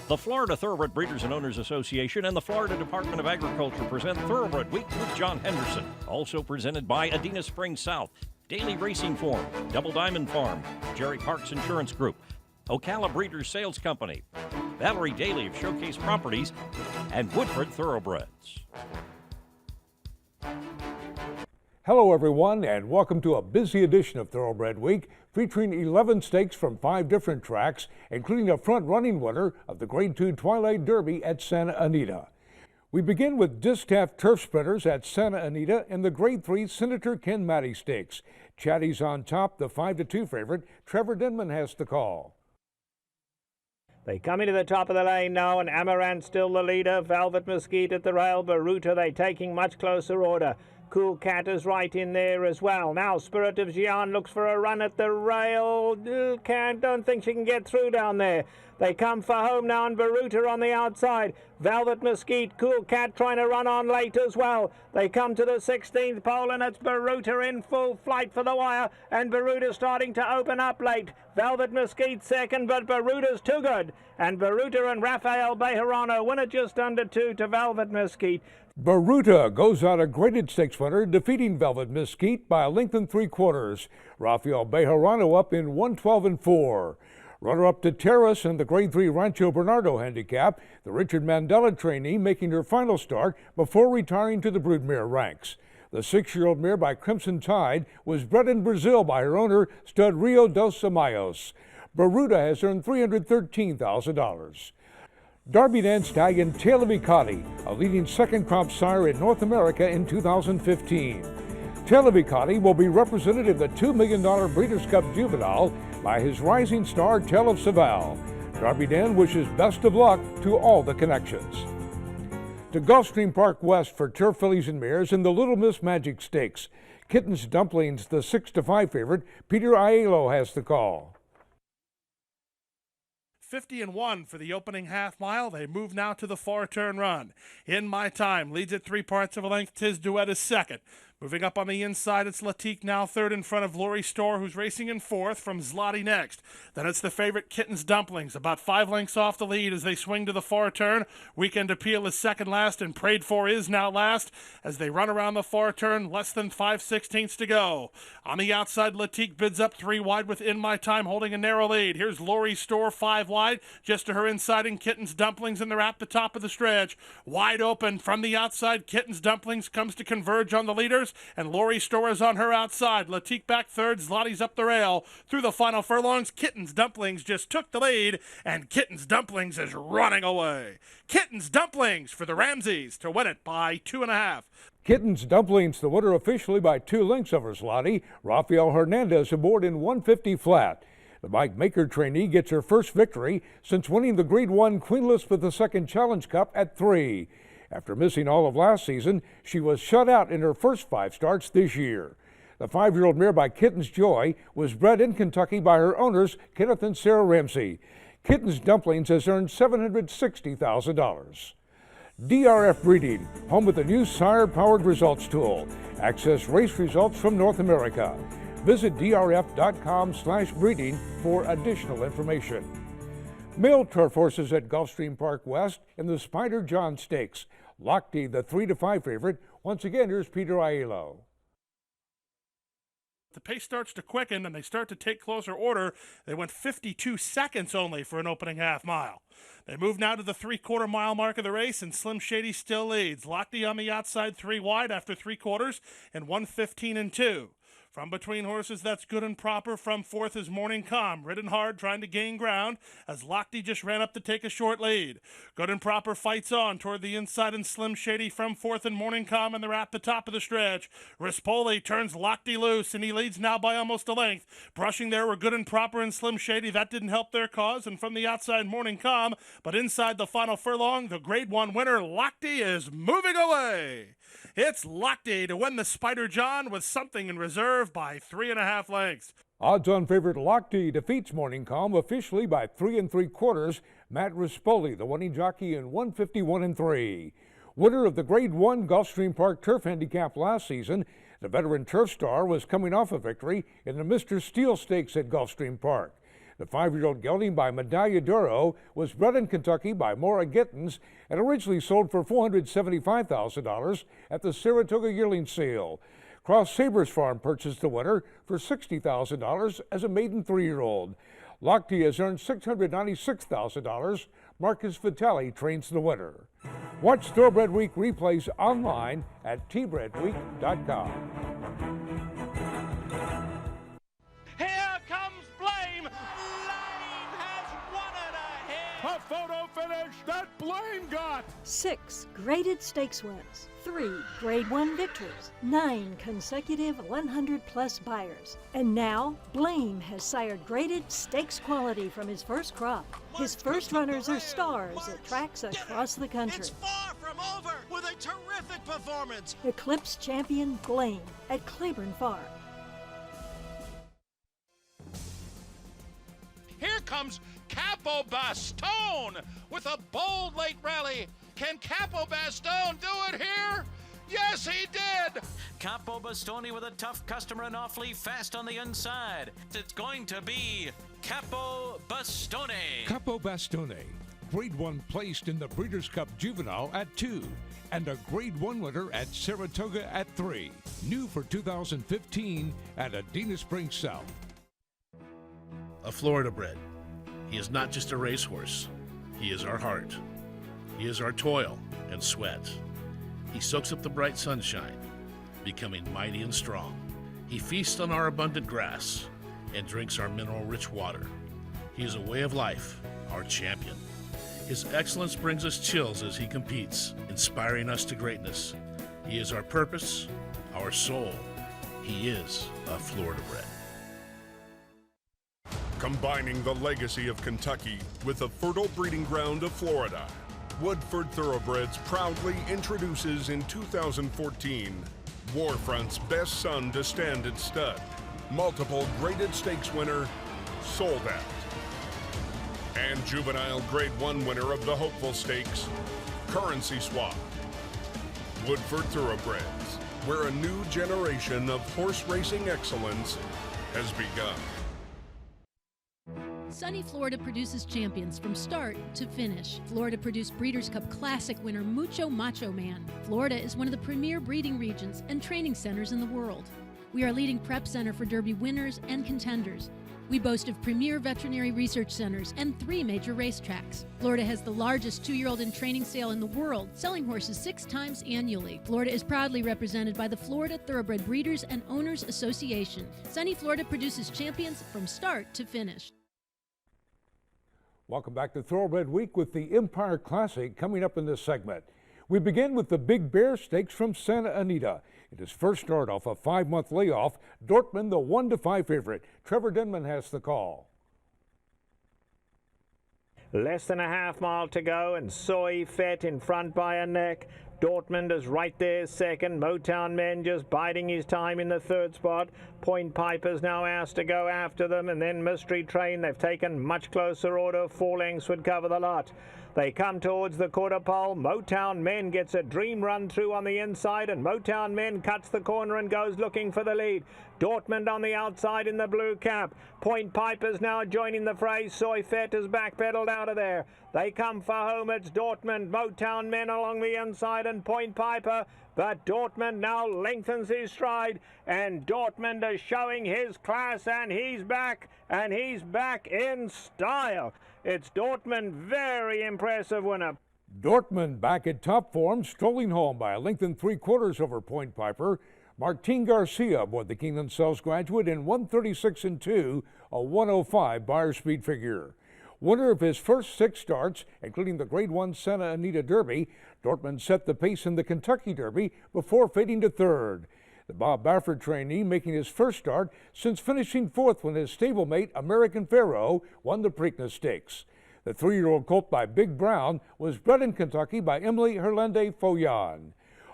The Florida Thoroughbred Breeders and Owners Association and the Florida Department of Agriculture present Thoroughbred Week with John Henderson. Also presented by Adena Springs South, Daily Racing Form, Double Diamond Farm, Jerry Parks Insurance Group, Ocala Breeders Sales Company, Valerie Daly of Showcase Properties, and Woodford Thoroughbreds. Hello everyone, and welcome to a busy edition of Thoroughbred Week featuring 11 stakes from 5 different tracks, including a front-running winner of the Grade 2 Twilight Derby at Santa Anita. We begin with distaff turf sprinters at Santa Anita in the Grade 3 Senator Ken Matty Stakes. Chatty's on top, the 5-2 favorite. Trevor Denman has the call. They come into the top of the lane now, and Amaranth still the leader. Velvet Mesquite at the rail. Baruta, they taking much closer order. Cool Cat is right in there as well. Now Spirit of Gian looks for a run at the rail. Don't think she can get through down there. They come for home now, and Baruta on the outside. Velvet Mesquite, Cool Cat trying to run on late as well. They come to the 16th pole, and it's Baruta in full flight for the wire, and Baruta starting to open up late. Velvet Mesquite second, but Baruta's too good. And Baruta and Rafael Bejarano win it just under 2 to Velvet Mesquite. Baruta goes out a graded stakes winner, defeating Velvet Mesquite by a length and 3/4. Rafael Bejarano up in 1:12 4. Runner-up to Terrace in the Grade 3 Rancho Bernardo handicap, the Richard Mandela trainee making her final start before retiring to the broodmare ranks. The 6-year-old mare by Crimson Tide was bred in Brazil by her owner, stud Rio dos Amayos. Baruta has earned $313,000. Derby Dan stallion Televicati, a leading second crop sire in North America in 2015. Televicati will be represented in the $2 million Breeders' Cup Juvenile by his rising star Tell of Saval. Derby Dan wishes best of luck to all the connections. To Gulfstream Park West for turf fillies and mares in the Little Miss Magic Stakes. Kittens Dumplings, the 6-5 favorite. Peter Aiello has the call. 50-1 for the opening half mile. They move now to the 4-turn run. In My Time leads at 3/4 of a length. Tis Duet is second. Moving up on the inside, it's Latique now third in front of Lori Store, who's racing in fourth, from Zloty next. Then it's the favorite Kittens Dumplings, about 5 lengths off the lead as they swing to the 4-turn. Weekend Appeal is second last, and Prayed For is now last as they run around the 4-turn, less than 5/16 to go. On the outside, Latique bids up 3 wide with In My Time holding a narrow lead. Here's Lori Store 5 wide, just to her inside, and Kittens Dumplings, and they're at the top of the stretch. Wide open from the outside, Kittens Dumplings comes to converge on the leaders, and Lori Store is on her outside. Latique back third, Zloty's up the rail. Through the final furlongs, Kittens Dumplings just took the lead, and Kittens Dumplings is running away. Kittens Dumplings for the Ramseys to win it by 2.5. Kittens Dumplings, the winner officially by 2 lengths over Zloty. Rafael Hernandez aboard in 150 flat. The Mike Maker trainee gets her first victory since winning the Grade 1 Queen Elizabeth II Challenge Cup at 3. After missing all of last season, she was shut out in her first 5 starts this year. The 5-year-old mare by Kittens Joy was bred in Kentucky by her owners, Kenneth and Sarah Ramsey. Kittens Dumplings has earned $760,000. DRF Breeding, home with the new sire-powered results tool. Access race results from North America. Visit drf.com/breeding for additional information. Male turf horses at Gulfstream Park West in the Spider John Stakes. Lochte, the 3-5 favorite. Once again, here's Peter Aiello. The pace starts to quicken and they start to take closer order. They went 52 seconds only for an opening half mile. They move now to the 3/4 mile mark of the race, and Slim Shady still leads. Lochte on the outside 3 wide after 3/4 and 1:15-2. From between horses, that's Good and Proper. From fourth is Morning Calm, ridden hard, trying to gain ground, as Lochte just ran up to take a short lead. Good and Proper fights on toward the inside, and Slim Shady from fourth, and Morning Calm, and they're at the top of the stretch. Rispoli turns Lochte loose, and he leads now by almost a length. Brushing there were Good and Proper and Slim Shady. That didn't help their cause, and from the outside, Morning Calm. But inside the final furlong, the Grade 1 winner, Lochte, is moving away. It's Lochte to win the Spider John with something in reserve by 3.5 lengths. Odds-on favorite Lochte defeats Morning Calm officially by 3 3/4. Matt Rispoli, the winning jockey, in 151-3. Winner of the Grade 1 Gulfstream Park Turf Handicap last season, the veteran turf star was coming off a victory in the Mr. Steele Stakes at Gulfstream Park. The 5-year-old gelding by Medalla d'Oro was bred in Kentucky by Maura Gittins and originally sold for $475,000 at the Saratoga yearling sale. Cross Sabres Farm purchased the winner for $60,000 as a maiden 3-year-old. Lochte has earned $696,000. Marcus Vitale trains the winner. Watch Thoroughbred Week replays online at tbredweek.com. Here comes Blame! Blame has won it ahead! A photo finish that Blame got! 6 graded stakes wins, 3 Grade 1 victories, 9 consecutive 100-plus buyers. And now, Blame has sired graded stakes quality from his first crop. His first runners are stars at tracks across the country. It's far from over with a terrific performance! Eclipse champion Blame at Claiborne Farm. Here comes Capo Bastone with a bold late rally. Can Capo Bastone do it here? Yes, he did! Capo Bastoni with a tough customer and awfully fast on the inside. It's going to be Capo Bastone. Capo Bastone, Grade 1 placed in the Breeders' Cup Juvenile at 2 and a Grade 1 winner at Saratoga at 3. New for 2015 at Adena Springs South. A Florida bred. He is not just a racehorse. He is our heart. He is our toil and sweat. He soaks up the bright sunshine, becoming mighty and strong. He feasts on our abundant grass and drinks our mineral-rich water. He is a way of life, our champion. His excellence brings us chills as he competes, inspiring us to greatness. He is our purpose, our soul. He is a Florida bred. Combining the legacy of Kentucky with the fertile breeding ground of Florida, Woodford Thoroughbreds proudly introduces in 2014 Warfront's best son to stand at stud, multiple graded stakes winner, Sold Out, and juvenile Grade 1 winner of the Hopeful Stakes, Currency Swap. Woodford Thoroughbreds, where a new generation of horse racing excellence has begun. Sunny Florida produces champions from start to finish. Florida produced Breeders' Cup Classic winner Mucho Macho Man. Florida is one of the premier breeding regions and training centers in the world. We are a leading prep center for Derby winners and contenders. We boast of premier veterinary research centers and 3 major racetracks. Florida has the largest 2-year-old in training sale in the world, selling horses 6 times annually. Florida is proudly represented by the Florida Thoroughbred Breeders and Owners Association. Sunny Florida produces champions from start to finish. Welcome back to Thoroughbred Week with the Empire Classic coming up in this segment. We begin with the Big Bear Stakes from Santa Anita. In his first start off a 5-month layoff, Dortmund, the 1-5 favorite. Trevor Denman has the call. Less than a half-mile to go, and Soy Fett in front by a neck. Dortmund is right there second. Motown Men just biding his time in the 3rd spot. Point Piper's now asked to go after them, and then Mystery Train. They've taken much closer order. 4 lengths would cover the lot. They come towards the quarter pole. Motown Men gets a dream run through on the inside, and Motown Men cuts the corner and goes looking for the lead. Dortmund on the outside in the blue cap. Point Piper's now joining the fray. Soy Fett has backpedaled out of there. They come for home. It's Dortmund. Motown Men along the inside and Point Piper. But Dortmund now lengthens his stride, and Dortmund is showing his class, and he's back in style. It's Dortmund, very impressive winner. Dortmund back at top form, strolling home by a length and 3/4 over Point Piper. Martin Garcia aboard the Keeneland Sells graduate in 1:36 a 1:05 buyer speed figure. Winner of his first 6 starts, including the Grade 1 Santa Anita Derby, Dortmund set the pace in the Kentucky Derby before fading to 3rd. The Bob Baffert trainee making his first start since finishing 4th when his stablemate American Pharaoh won the Preakness Stakes. The 3-year-old colt by Big Brown was bred in Kentucky by Emily Herlende Foyan.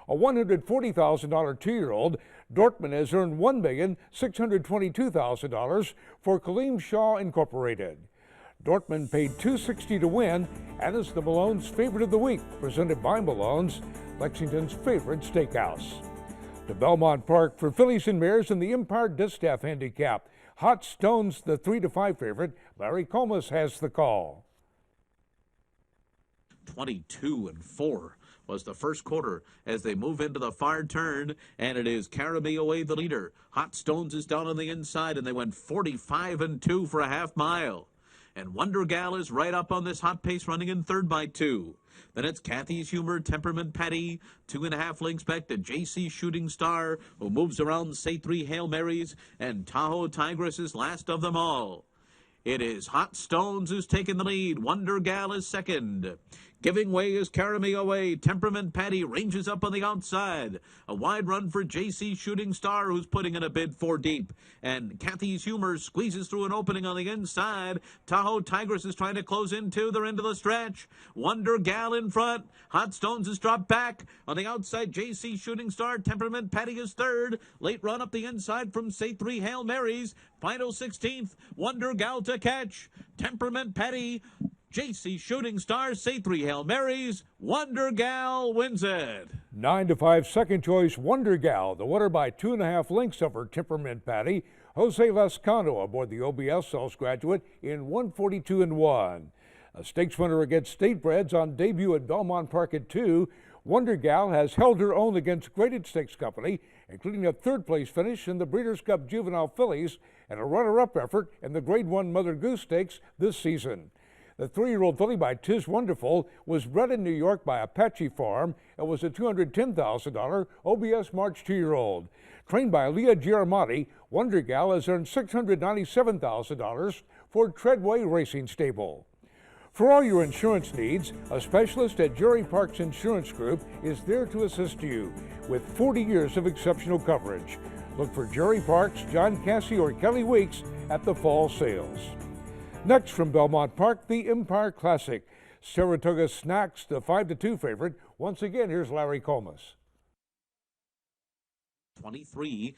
A $140,000 2-year-old, Dortmund has earned $1,622,000 for Kaleem Shaw Incorporated. Dortmund paid $260 to win and is the Malone's favorite of the week, presented by Malone's, Lexington's favorite steakhouse. To Belmont Park for fillies and mares in the Empire Distaff Handicap. Hot Stone's the 3-5 favorite Larry Comas has the call. 22-4 was the first quarter as they move into the far turn, and it is Caribbean Away the leader. Hot Stones is down on the inside, and they went 45-2 for a half mile. And Wonder Gal is right up on this hot pace, running in third by 2. Then it's Kathy's Humor, Temperament Patty, 2.5 lengths back to JC Shooting Star, who moves around Say 3 Hail Marys, and Tahoe Tigress is last of them all. It is Hot Stones who's taken the lead. Wonder Gal is second. Giving way is Carry Me Away. Temperament Patty ranges up on the outside. A wide run for JC Shooting Star, who's putting in a bid 4 deep. And Kathy's Humor squeezes through an opening on the inside. Tahoe Tigress is trying to close into the end of the stretch. Wonder Gal in front. Hot Stones has dropped back. On the outside, JC Shooting Star. Temperament Patty is third. Late run up the inside from Say 3 Hail Marys. Final 16th. Wonder Gal to catch. Temperament Patty. JC Shooting Star, Say 3 Hail Marys, Wonder Gal wins it. 9-5 second choice Wonder Gal, the winner by 2.5 lengths over Temperament Patty. Jose Lascano aboard the OBS Cells graduate in 142-1. A stakes winner against Statebreds on debut at Belmont Park at 2. Wonder Gal has held her own against Graded Stakes Company, including a third-place finish in the Breeders' Cup Juvenile Fillies and a runner-up effort in the Grade 1 Mother Goose Stakes this season. The 3-year-old filly by Tiz Wonderful was bred in New York by Apache Farm and was a $210,000 OBS March 2-year-old. Trained by Leah Giarmati, Wonder Gal has earned $697,000 for Treadway Racing Stable. For all your insurance needs, a specialist at Jerry Parks Insurance Group is there to assist you with 40 years of exceptional coverage. Look for Jerry Parks, John Cassie, or Kelly Weeks at the fall sales. Next from Belmont Park, the Empire Classic. Saratoga Snacks, the 5-2 favorite. Once again, here's Larry Comas. 23-1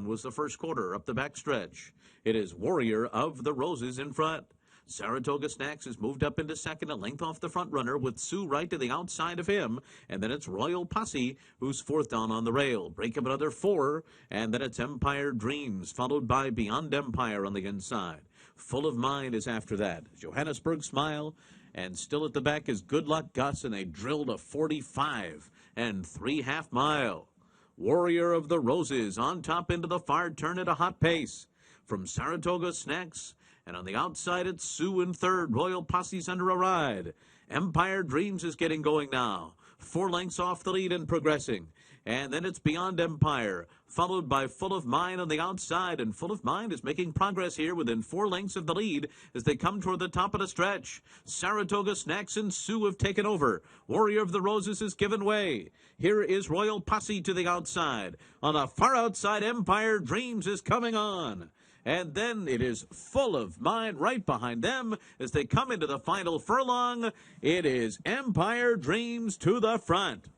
was the first quarter up the backstretch. It is Warrior of the Roses in front. Saratoga Snacks has moved up into second, a length off the front runner, with Sue right to the outside of him. And then it's Royal Posse, who's fourth down on the rail. Break up another 4, and then it's Empire Dreams, followed by Beyond Empire on the inside. Full of Mind is after that. Johannesburg Smile, and still at the back is Good Luck Gus, and they drilled a 45 and 3/2 mile. Warrior of the Roses on top into the far turn at a hot pace. From Saratoga Snacks, and on the outside it's Sue in third. Royal Posse's under a ride. Empire Dreams is getting going now. 4 lengths off the lead and progressing. And then it's Beyond Empire, followed by Full of Mind on the outside. And Full of Mind is making progress here within 4 lengths of the lead as they come toward the top of the stretch. Saratoga Snacks and Sue have taken over. Warrior of the Roses has given way. Here is Royal Posse to the outside. On the far outside, Empire Dreams is coming on. And then it is Full of Mind right behind them as they come into the final furlong. It is Empire Dreams to the front.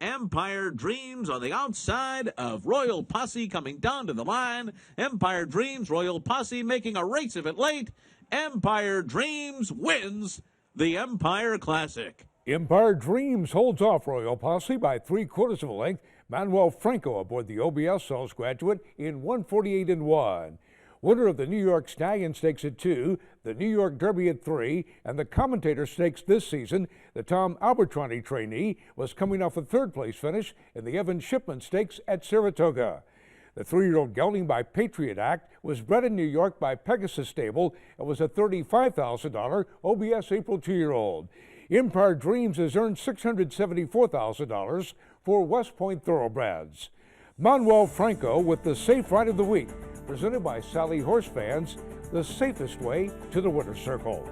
Empire Dreams on the outside of Royal Posse coming down to the line. Empire Dreams, Royal Posse making a race of it late. Empire Dreams wins the Empire Classic. Empire Dreams holds off Royal Posse by 3/4 of a length. Manuel Franco aboard the OBS Cells graduate in 148-1. Winner of the New York Stallion Stakes at 2, the New York Derby at 3, and the Commentator Stakes this season, the Tom Albertrani trainee was coming off a 3rd-place finish in the Evan Shipman Stakes at Saratoga. The 3-year-old gelding by Patriot Act was bred in New York by Pegasus Stable and was a $35,000 OBS April 2-year-old. Empire Dreams has earned $674,000 for West Point Thoroughbreds. Manuel Franco with the Safe Ride of the Week, presented by Sally Horse Fans, the safest way to the winner's circle.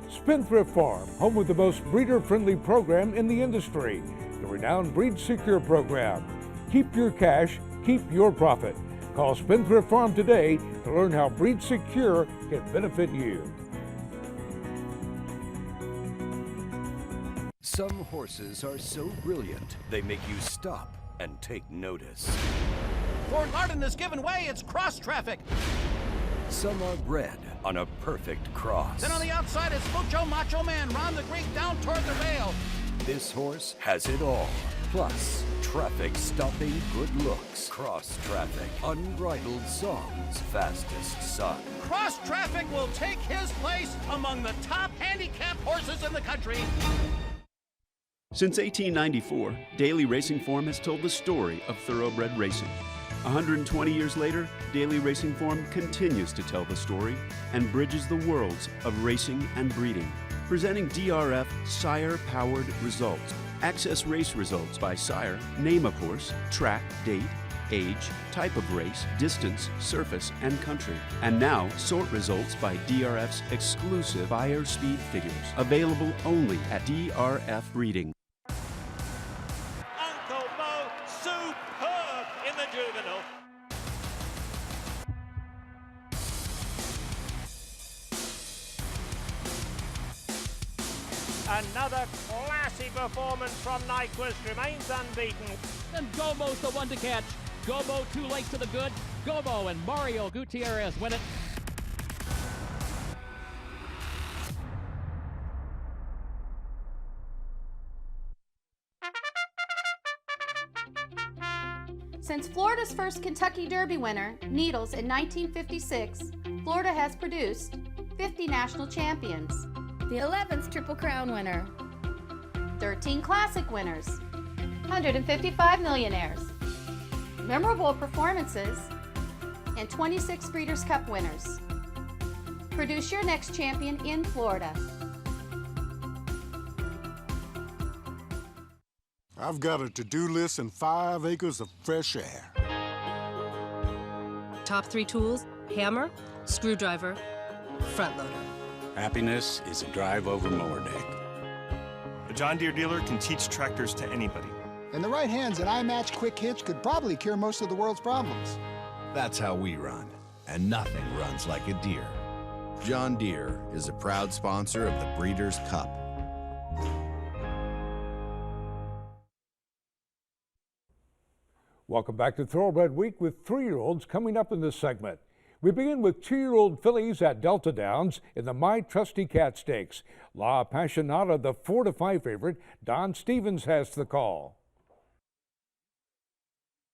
Spendthrift Farm, home with the most breeder-friendly program in the industry, the renowned Breed Secure program. Keep your cash, keep your profit. Call Spendthrift Farm today to learn how Breed Secure can benefit you. Some horses are so brilliant, they make you stop and take notice. Fort Larden is giving way, it's cross traffic. Some are bred on a perfect cross. Then on the outside is Mucho Macho Man, Ron the Greek down toward the rail. This horse has it all. Plus, traffic stopping good looks. Cross Traffic, unbridled songs, fastest son. Cross Traffic will take his place among the top handicapped horses in the country. Since 1894, Daily Racing Form has told the story of thoroughbred racing. 120 years later, Daily Racing Form continues to tell the story and bridges the worlds of racing and breeding. Presenting DRF Sire-powered results. Access race results by sire, name of horse, track, date, age, type of race, distance, surface, and country. And now, sort results by DRF's exclusive buyer speed figures. Available only at DRF Breeding. Uncle Mo, superb in the juvenile. Another classy performance from Nyquist, remains unbeaten. And Gomo's the one to catch. Gomo 2 lengths to the good. Gomo and Mario Gutierrez win it. Since Florida's first Kentucky Derby winner, Needles, in 1956, Florida has produced 50 national champions. The 11th Triple Crown winner. 13 Classic winners. 155 millionaires. Memorable performances. And 26 Breeders' Cup winners. Produce your next champion in Florida. I've got a to-do list and 5 acres of fresh air. Top 3 tools: hammer, screwdriver, front loader. Happiness is a drive-over mower deck. A John Deere dealer can teach tractors to anybody. In the right hands, an iMatch Quick Hitch could probably cure most of the world's problems. That's how we run, and nothing runs like a Deere. John Deere is a proud sponsor of the Breeders' Cup. Welcome back to Thoroughbred Week with 3-year-olds coming up in this segment. We begin with 2-year-old fillies at Delta Downs in the My Trusty Cat Stakes. La Appassionata, the 4-5 favorite. Don Stevens has the call.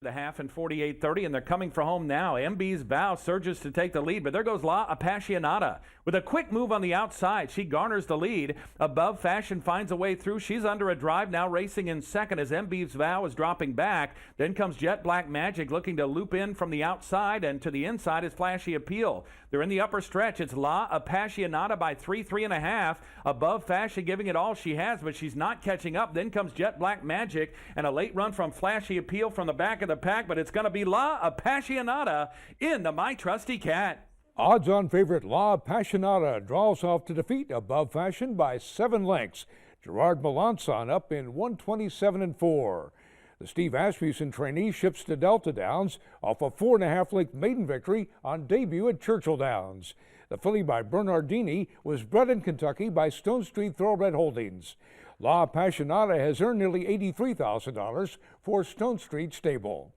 The half and 48-30, and they're coming for home now. MB's Vow surges to take the lead, but there goes La Appassionata. With a quick move on the outside, she garners the lead. Above Fashion finds a way through. She's under a drive now, racing in second as MB's Vow is dropping back. Then comes Jet Black Magic looking to loop in from the outside, and to the inside is Flashy Appeal. They're in the upper stretch. It's La Appassionata by 3.5. Above Fashion giving it all she has, but she's not catching up. Then comes Jet Black Magic, and a late run from Flashy Appeal from the back of the pack, but it's going to be La Appassionata in the My Trusty Cat. Odds-on favorite La Appassionata draws off to defeat Above Fashion by 7 lengths. Gerard Melanson up in 127-4. The Steve Asmussen trainee ships to Delta Downs off a 4.5-length maiden victory on debut at Churchill Downs. The filly by Bernardini was bred in Kentucky by Stone Street Thoroughbred Holdings. La Appassionata has earned nearly $83,000 for Stone Street Stable.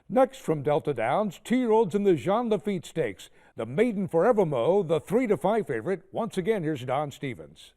Next from Delta Downs, 2-year-olds in the Jean Lafitte Stakes. The maiden Forevermo, the 3-5 favorite. Once again, here's Don Stevens.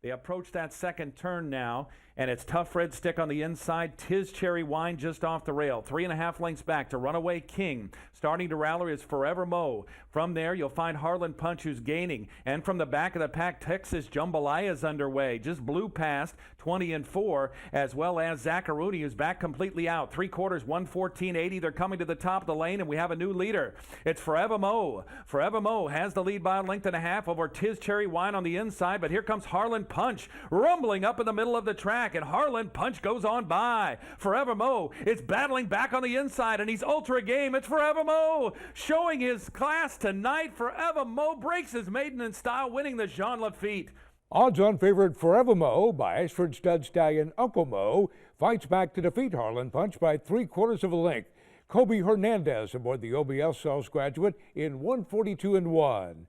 They approach that second turn now, and it's Tough Red Stick on the inside. Tiz Cherry Wine just off the rail. 3.5 lengths back to Runaway King. Starting to rally is Forever Mo. From there, you'll find Harlan Punch, who's gaining. And from the back of the pack, Texas Jambalaya is underway. Just blew past 20-4, as well as Zacharuni, who's back completely out. 3/4, 114.80. They're coming to the top of the lane, and we have a new leader. It's Forever Mo. Forever Mo has the lead by 1.5 lengths over Tiz Cherry Wine on the inside, but here comes Harlan Punch rumbling up in the middle of the track, and Harlan Punch goes on by. Forever Mo is battling back on the inside, and he's ultra game. It's Forever Mo showing his class tonight. Forever Mo breaks his maiden in style, winning the Jean Lafitte. Odds-on favorite Forever Mo by Ashford Stud Stallion Uncle Mo fights back to defeat Harlan Punch by 3/4 length. Kobe Hernandez aboard the OBS Sales Graduate in 142-1.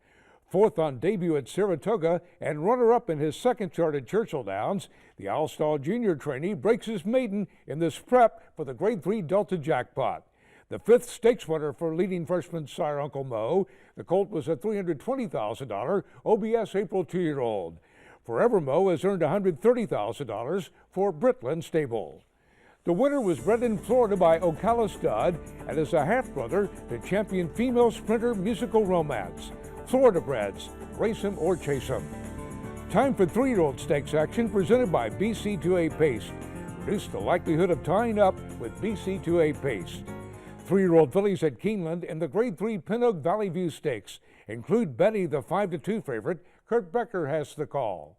Fourth on debut at Saratoga and runner-up in his second start at Churchill Downs, the All-Star Junior trainee breaks his maiden in this prep for the Grade 3 Delta Jackpot. The 5th stakes winner for leading freshman sire Uncle Mo. The colt was a $320,000 OBS April 2-year-old. Forever Mo has earned $130,000 for Britland Stable. The winner was bred in Florida by Ocala Stud and is a half-brother to champion female sprinter Musical Romance. Florida breds, race 'em or chase 'em. Time for 3-year-old stakes action presented by BC2A Pace. Reduce the likelihood of tying up with BC2A Pace. 3-year-old fillies at Keeneland in the Grade 3 Pinnock Valley View Stakes include Betty, the 5-2 favorite. Kurt Becker has the call.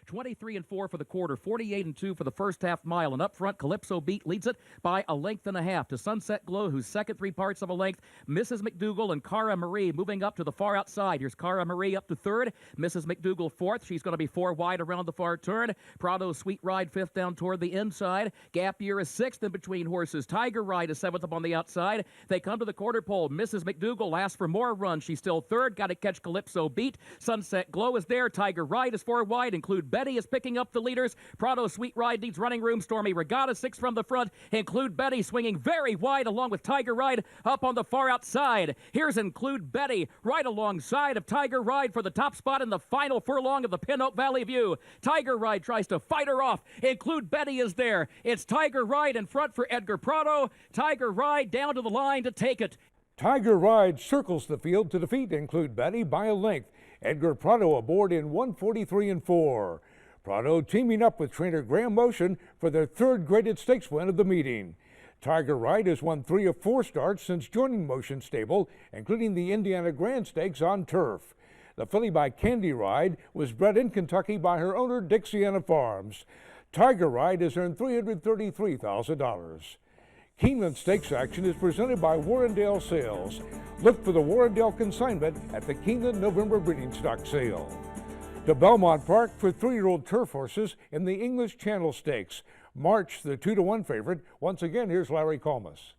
23-4 for the quarter, 48-2 for the first half mile, and up front, Calypso Beat leads it by a length and a half to Sunset Glow, whose second 3 parts of a length. Mrs. McDougal and Cara Marie moving up to the far outside. Here's Cara Marie up to third, Mrs. McDougal fourth. She's going to be 4 wide around the far turn. Prado Sweet Ride fifth down toward the inside. Gap Year is sixth in between horses. Tiger Ride is seventh up on the outside. They come to the quarter pole. Mrs. McDougal asks for more run. She's still third. Got to catch Calypso Beat. Sunset Glow is there. Tiger Ride is 4 wide. Include Betty is picking up the leaders. Prado Sweet Ride needs running room. Stormy Regatta 6 from the front. Include Betty swinging very wide along with Tiger Ride up on the far outside. Here's Include Betty right alongside of Tiger Ride for the top spot in the final furlong of the Pinnock Valley View. Tiger Ride tries to fight her off. Include Betty is there. It's Tiger Ride in front for Edgar Prado. Tiger Ride down to the line to take it. Tiger Ride circles the field to defeat Include Betty by a length. Edgar Prado aboard in 143-4. Prado teaming up with trainer Graham Motion for their 3rd graded stakes win of the meeting. Tiger Ride has won 3 of 4 starts since joining Motion Stable, including the Indiana Grand Stakes on turf. The filly by Candy Ride was bred in Kentucky by her owner Dixiana Farms. Tiger Ride has earned $333,000. Keeneland Stakes action is presented by Warrendale Sales. Look for the Warrendale consignment at the Keeneland November breeding stock sale. To Belmont Park for 3-year-old turf horses in the English Channel Stakes. March, the 2-1 favorite. Once again, here's Larry Colmus.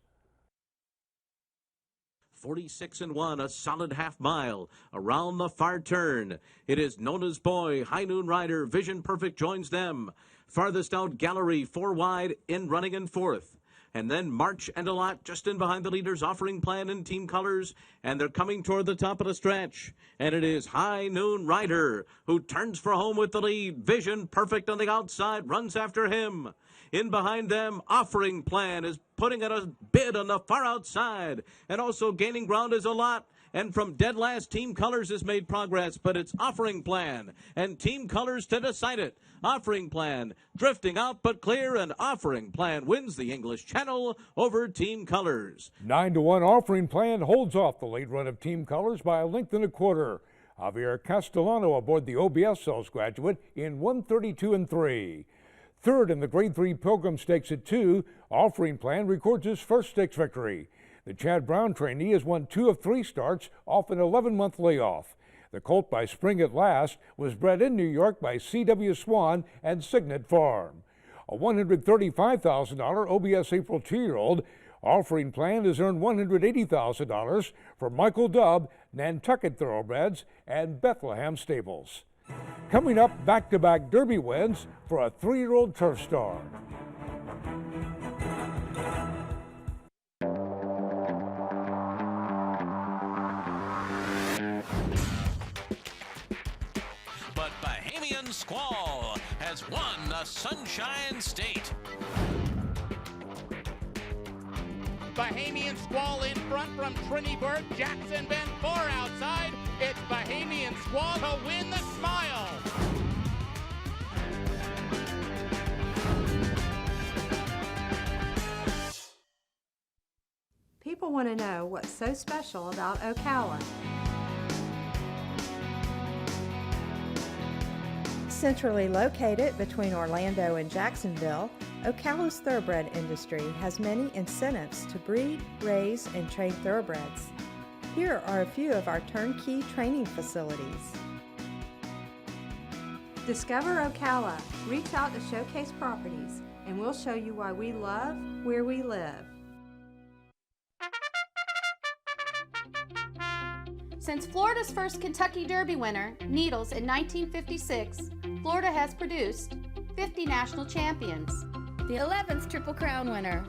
46-1, a solid half mile around the far turn. It is Nona's Boy, High Noon Rider, Vision Perfect joins them. Farthest out, Gallery 4 wide in running in 4th. And then March and a Lot just in behind the leaders, Offering Plan in team colors, and they're coming toward the top of the stretch. And it is High Noon Rider who turns for home with the lead. Vision Perfect on the outside runs after him. In behind them, Offering Plan is putting in a bid on the far outside, and also gaining ground is a Lot. And from dead last, Team Colors has made progress, but it's Offering Plan and Team Colors to decide it. Offering Plan drifting out but clear, and Offering Plan wins the English Channel over Team Colors. 9-1 Offering Plan holds off the late run of Team Colors by a length and a quarter. Javier Castellano aboard the OBS Cells graduate in 132-3. Third in the Grade 3 Pilgrim Stakes at 2, Offering Plan records his first stakes victory. The Chad Brown trainee has won 2 of 3 starts off an 11-month layoff. The colt by Spring at Last was bred in New York by C.W. Swan and Signet Farm. A $135,000 OBS April 2-year-old, Offering Plan has earned $180,000 from Michael Dubb, Nantucket Thoroughbreds, and Bethlehem Stables. Coming up, back-to-back Derby wins for a 3-year-old turf star. But Bahamian Squall has won the Sunshine State. Bahamian Squall in front from Trinity Bird, Jackson Bend 4 outside. It's Bahamian Squall to win the smile. People want to know what's so special about Ocala. Centrally located between Orlando and Jacksonville, Ocala's thoroughbred industry has many incentives to breed, raise, and train thoroughbreds. Here are a few of our turnkey training facilities. Discover Ocala. Reach out to Showcase Properties, and we'll show you why we love where we live. Since Florida's first Kentucky Derby winner, Needles, in 1956, Florida has produced 50 national champions, the 11th Triple Crown winner,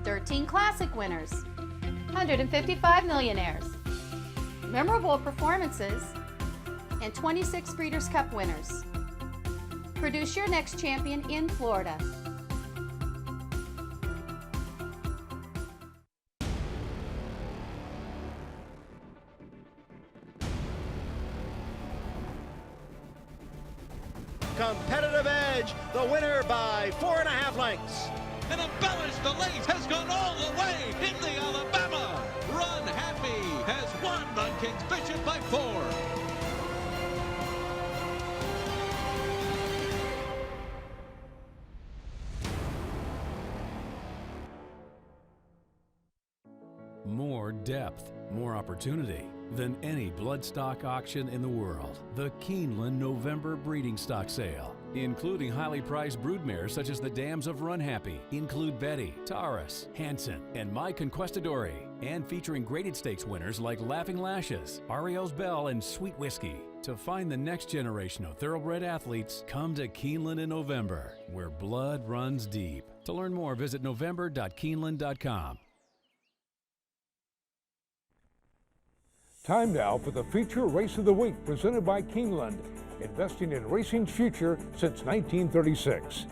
13 Classic winners, 155 millionaires, memorable performances, and 26 Breeders' Cup winners. Produce your next champion in Florida. Competitive edge, the winner by 4.5 lengths. And Embellish the Lace has gone all the way in the Alabama. Run Happy has won on King's Bishop by 4. More depth, more opportunity than any bloodstock auction in the world. The Keeneland November Breeding Stock Sale, including highly priced broodmares such as the Dams of Run Happy, include Betty, Taurus, Hanson, and My Conquistadore, and featuring graded stakes winners like Laughing Lashes, Ariel's Bell, and Sweet Whiskey. To find the next generation of thoroughbred athletes, come to Keeneland in November, where blood runs deep. To learn more, visit november.keeneland.com. Time now for the feature race of the week presented by Keeneland, investing in racing's future since 1936.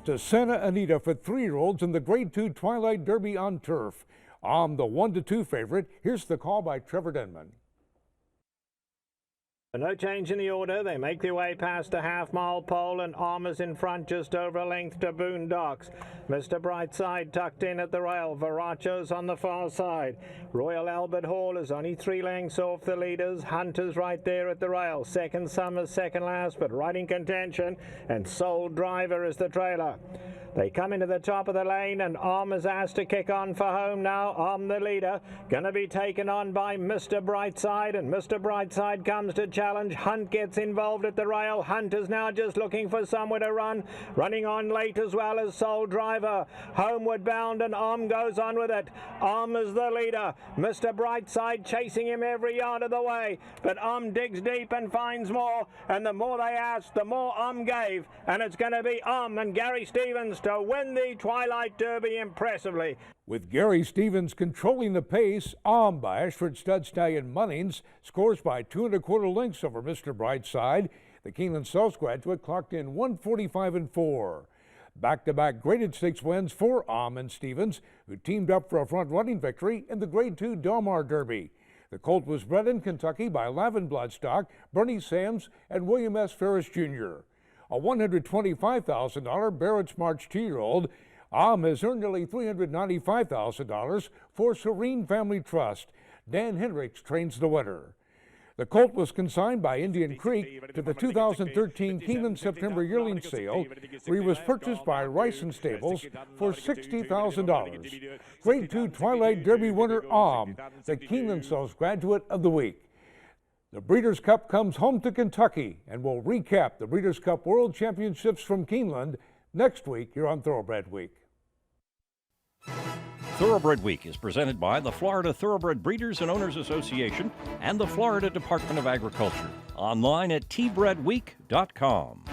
To Santa Anita for 3-year-olds in the Grade 2 Twilight Derby on turf. I'm the 1-2 favorite. Here's the call by Trevor Denman. No change in the order. They make their way past the half-mile pole, and Armour's in front just over a length to Boondocks. Mr. Brightside tucked in at the rail. Veracho's on the far side. Royal Albert Hall is only 3 lengths off the leaders. Hunter's right there at the rail. Second Summers second last, but right in contention. And Soul Driver is the trailer. They come into the top of the lane, and Armour's asked to kick on for home now. Arm the leader. Going to be taken on by Mr. Brightside, and Mr. Brightside comes to challenge. Hunt gets involved at the rail. Hunt is now just looking for somewhere to run. Running on late as well as Soul Driver. Homeward bound, and Arm goes on with it. Arm is the leader. Mr. Brightside chasing him every yard of the way. But Arm digs deep and finds more. And the more they asked, the more Arm gave. And it's going to be Arm and Gary Stevens to win the Twilight Derby impressively. With Gary Stevens controlling the pace, by Ashford Stud Stallion Munnings scores by 2 1/4 lengths over Mr. Brightside. The Keeneland Sales graduate clocked in 1:45 4. Back-to-back graded stakes wins for and Stevens, who teamed up for a front-running victory in the Grade 2 Del Mar Derby. The colt was bred in Kentucky by Lavin Bloodstock, Bernie Sams, and William S. Ferris Jr. A $125,000 Barrett's March 2-year-old, has earned nearly $395,000 for Serene Family Trust. Dan Hendricks trains the winner. The colt was consigned by Indian Creek to the 2013 Keeneland September yearling sale, where he was purchased by Rice and Stables for $60,000. Grade 2 Twilight Derby winner the Keeneland Sales graduate of the week. The Breeders' Cup comes home to Kentucky, and we'll recap the Breeders' Cup World Championships from Keeneland next week here on Thoroughbred Week. Thoroughbred Week is presented by the Florida Thoroughbred Breeders and Owners Association and the Florida Department of Agriculture. Online at tbredweek.com.